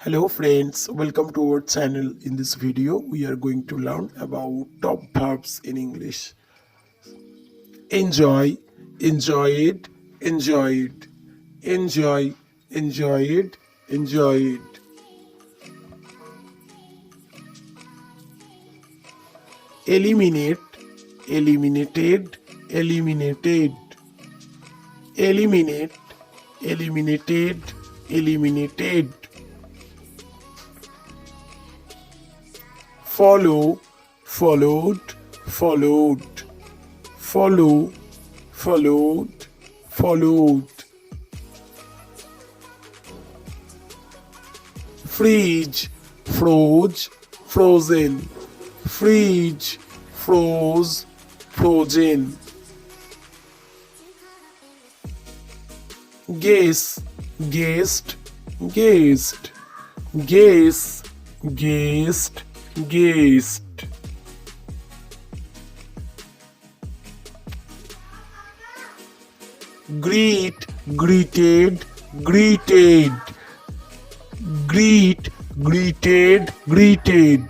Hello friends, welcome to our channel. In this video, we are going to learn about top verbs in English. Enjoy, enjoy it, enjoy it. Enjoy, enjoy it, enjoy it. Eliminate, eliminated, eliminated. Eliminate, eliminated, eliminated. Follow, followed, followed. Follow, followed, followed. Freeze, froze, frozen. Freeze, froze, frozen. Guess, guessed, guessed. Guess, guessed, guessed. Greet, greeted, greeted. Greet, greeted, greeted.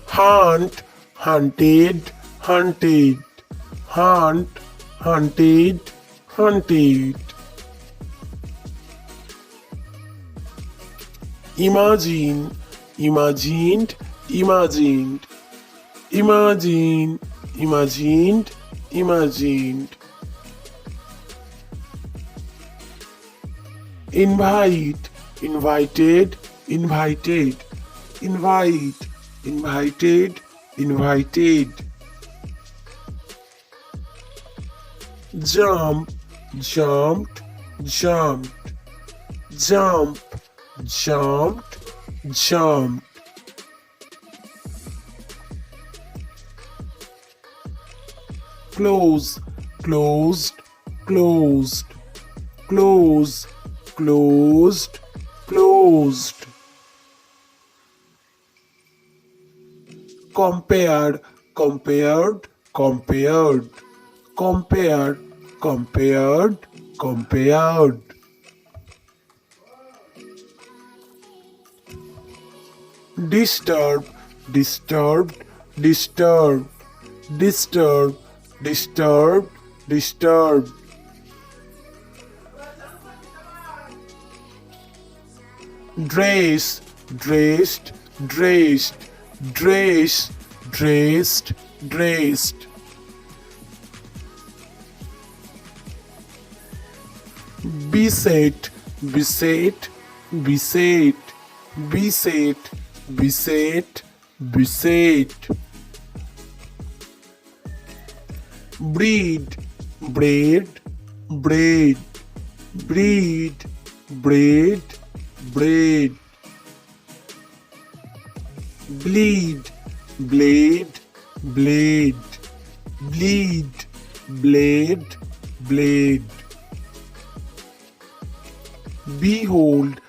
Hunt, hunted, hunted. Hunt, hunted, hunted. Imagine, imagined, imagined. Imagine, imagined, imagined. Invite, invited, invited. Invite, invited, invited. Jump, jumped, jumped. Jump, jumped, jumped. Close, closed, closed. Close, closed, closed. Compared, compared, compared. Compared, compared, compared. Disturb, disturbed, disturbed. Disturb, disturbed, disturbed. Dress, dressed, dressed. Dress, dressed, dressed. Beset, beset, beset. Beset, beset, beset. Breed, bread, bread. Breed, bread, bread. Bleed, blade, blade. Bleed, blade, blade. Behold,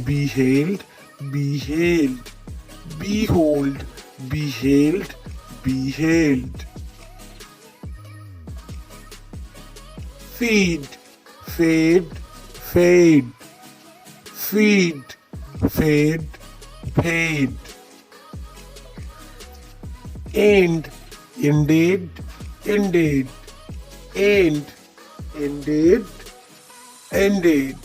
beheld, beheld. Behold, beheld, beheld. Feed, fed, fade. Feed, fed, fade. End, ended, ended. End, ended, ended.